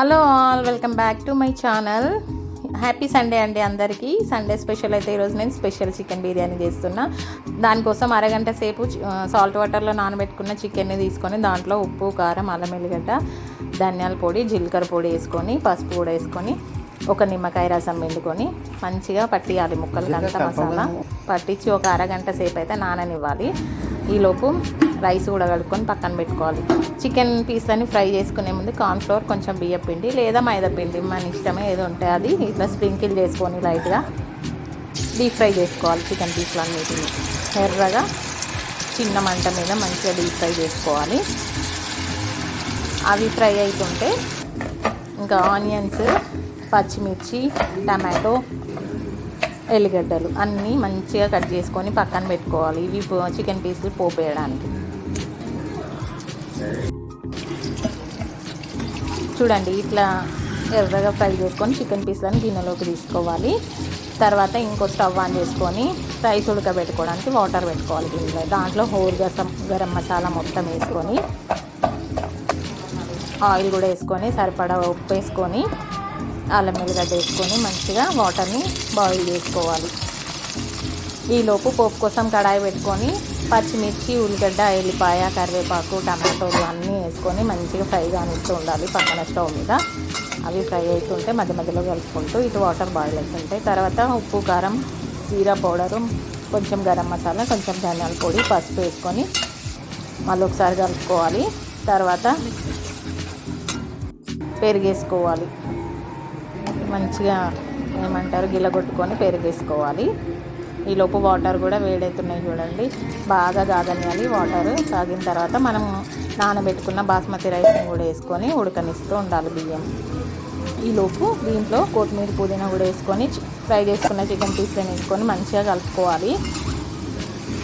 Hello all, welcome back to my channel. Happy Sunday అండి అందరికీ. Sunday special అయితే ఈరోజు నేను స్పెషల్ చికెన్ బిర్యానీ చేస్తున్నా. దానికోసం అరగంట సేపు సాల్ట్ వాటర్లో నానబెట్టుకున్న చికెన్ని తీసుకొని దాంట్లో ఉప్పు, కారం, అల్లం ఎల్లిగడ్డ, ధనియాల పొడి, జీలకర్ర పొడి వేసుకొని పసుపు కూడా వేసుకొని ఒక నిమ్మకాయ రసం పిండుకొని మంచిగా పట్టియాలి. ముక్కలకంతా మసాలా పట్టించి ఒక అరగంట సేపు అయితే నాననివ్వాలి. ఈలోపు రైస్ కూడా కడుక్కొని పక్కన పెట్టుకోవాలి. చికెన్ పీస్లని ఫ్రై చేసుకునే ముందు కార్న్ఫ్లోర్, కొంచెం బియ్యం పిండి లేదా మైదా పిండి మన ఇష్టమే ఏది ఉంటే అది ఇట్లా స్ప్రింకిల్ చేసుకొని లైట్గా డీప్ ఫ్రై చేసుకోవాలి. చికెన్ పీస్లన్నిటిని ఎర్రగా చిన్న మంట మీద మంచిగా డీప్ ఫ్రై చేసుకోవాలి. అవి ఫ్రై అవుతుంటే ఇంకా ఆనియన్స్, పచ్చిమిర్చి, టమాటో, ఎల్లిగడ్డలు అన్నీ మంచిగా కట్ చేసుకొని పక్కన పెట్టుకోవాలి. ఇవి చికెన్ పీసులు పోపు వేయడానికి. చూడండి, ఇట్లా ఎర్రగా ఫ్రై చేసుకొని చికెన్ పీసులను గిన్నెలోకి తీసుకోవాలి. తర్వాత ఇంకో స్టవ్ ఆన్ చేసుకొని రైస్ ఉడకబెట్టుకోవడానికి వాటర్ పెట్టుకోవాలి గిన్నెలో. దాంట్లో హోల్ గరం మసాలా మొత్తం వేసుకొని ఆయిల్ కూడా వేసుకొని సరిపడా ఉప్పు వేసుకొని అల్లం ఎల్లిగడ్డ వేసుకొని మంచిగా వాటర్ని బాయిల్ చేసుకోవాలి. ఈలోపు పోపు కోసం కడాయి పెట్టుకొని పచ్చిమిర్చి, ఉల్లిగడ్డ, ఎల్లిపాయ, కరివేపాకు, టమాటోలు అన్నీ వేసుకొని మంచిగా ఫ్రై కానిస్తూ ఉండాలి పక్కన స్టవ్ మీద. అవి ఫ్రై అవుతుంటే మధ్య మధ్యలో కలుపుకుంటూ ఇటు వాటర్ బాయిల్ అవుతుంటాయి. తర్వాత ఉప్పు, కారం, జీరా పౌడరు, కొంచెం గరం మసాలా, కొంచెం ధనియాల పొడి, పసుపు వేసుకొని మళ్ళీ ఒకసారి కలుపుకోవాలి. తర్వాత పెరిగేసుకోవాలి. మంచిగా ఏమంటారు గిల్లగొట్టుకొని పెరిగేసుకోవాలి. ఈలోపు వాటర్ కూడా వేడవుతున్నాయి చూడండి. బాగా కాగనియాలి. వాటర్ కాగిన తర్వాత మనం నానబెట్టుకున్న బాస్మతి రైస్ని కూడా వేసుకొని ఉడకనిస్తూ ఉండాలి బియ్యం. ఈలోపు దీంట్లో కొత్తిమీర, పుదీనా కూడా వేసుకొని ఫ్రై చేసుకున్న చికెన్ పీస్లను వేసుకొని మంచిగా కలుపుకోవాలి.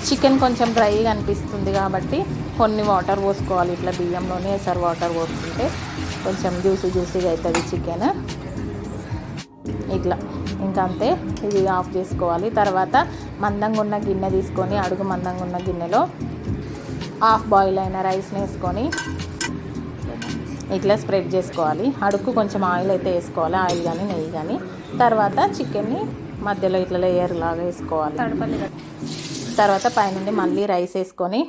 చికెన్ కొంచెం డ్రైగా అనిపిస్తుంది కాబట్టి కొన్ని వాటర్ పోసుకోవాలి. ఇట్లా బియ్యంలోనే ఎసరు వాటర్ పోసుకుంటే కొంచెం జ్యూసీగా అవుతుంది చికెన్. ఇట్లా ఇంకా అంతే. ఇది ఆఫ్ చేసుకోవాలి. తర్వాత మందంగా ఉన్న గిన్నె తీసుకొని అడుగు మందంగా ఉన్న గిన్నెలో హాఫ్ బాయిల్ అయిన రైస్ని వేసుకొని ఇట్లా స్ప్రెడ్ చేసుకోవాలి. అడుగు కొంచెం ఆయిల్ అయితే వేసుకోవాలి, ఆయిల్ కానీ నెయ్యి కానీ. తర్వాత చికెన్ని మధ్యలో ఇట్లా లేయర్ లాగా వేసుకోవాలి. తర్వాత పైనుండి మళ్ళీ రైస్ వేసుకొని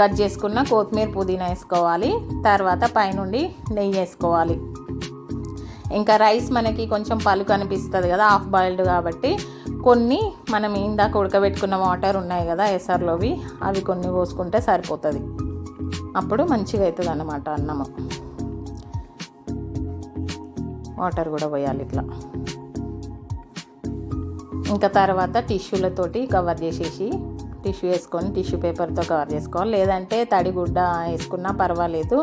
కట్ చేసుకున్న కొత్తిమీర, పుదీనా వేసుకోవాలి. తర్వాత పైనుండి నెయ్యి వేసుకోవాలి. ఇంకా రైస్ మనకి కొంచెం పలుకు అనిపిస్తుంది కదా, హాఫ్ బాయిల్డ్ కాబట్టి కొన్ని మనం ఇందాక ఉడకబెట్టుకున్న వాటర్ ఉన్నాయి కదా ఎసర్లోవి, అవి కొన్ని పోసుకుంటే సరిపోతుంది. అప్పుడు మంచిగా అవుతుంది అన్నమాట అన్నము. వాటర్ కూడా పోయాలి ఇట్లా. ఇంకా తర్వాత టిష్యూలతోటి కవర్ చేసేసి టిష్యూ వేసుకొని టిష్యూ పేపర్తో కవర్ చేసుకోవాలి. లేదంటే తడిగుడ్డ వేసుకున్నా పర్వాలేదు,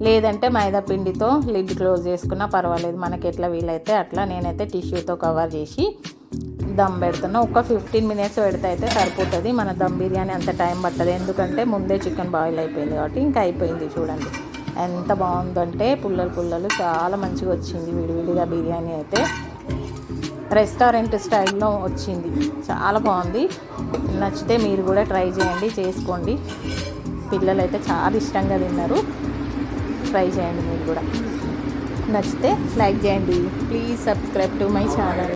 లేదంటే మైదా పిండితో లిడ్ క్లోజ్ చేసుకున్నా పర్వాలేదు. మనకి ఎట్లా వీలైతే అట్లా. నేనైతే టిష్యూతో కవర్ చేసి దమ్ పెడుతున్నా. ఒక 15 మినిట్స్ పెడితే అయితే సరిపోతుంది. మన దమ్ బిర్యానీ అంత టైం పట్టదు, ఎందుకంటే ముందే చికెన్ బాయిల్ అయిపోయింది కాబట్టి. ఇంకా అయిపోయింది. చూడండి ఎంత బాగుందంటే పుల్లలు చాలా మంచిగా వచ్చింది విడివిడిగా బిర్యానీ అయితే. రెస్టారెంట్ స్టైల్లో వచ్చింది, చాలా బాగుంది. నచ్చితే మీరు కూడా ట్రై చేయండి, చేసుకోండి. పిల్లలు అయితే చాలా ఇష్టంగా తిన్నారు. ట్రై చేయండి మీరు కూడా. నచ్చితే లైక్ చేయండి. Please subscribe to my channel.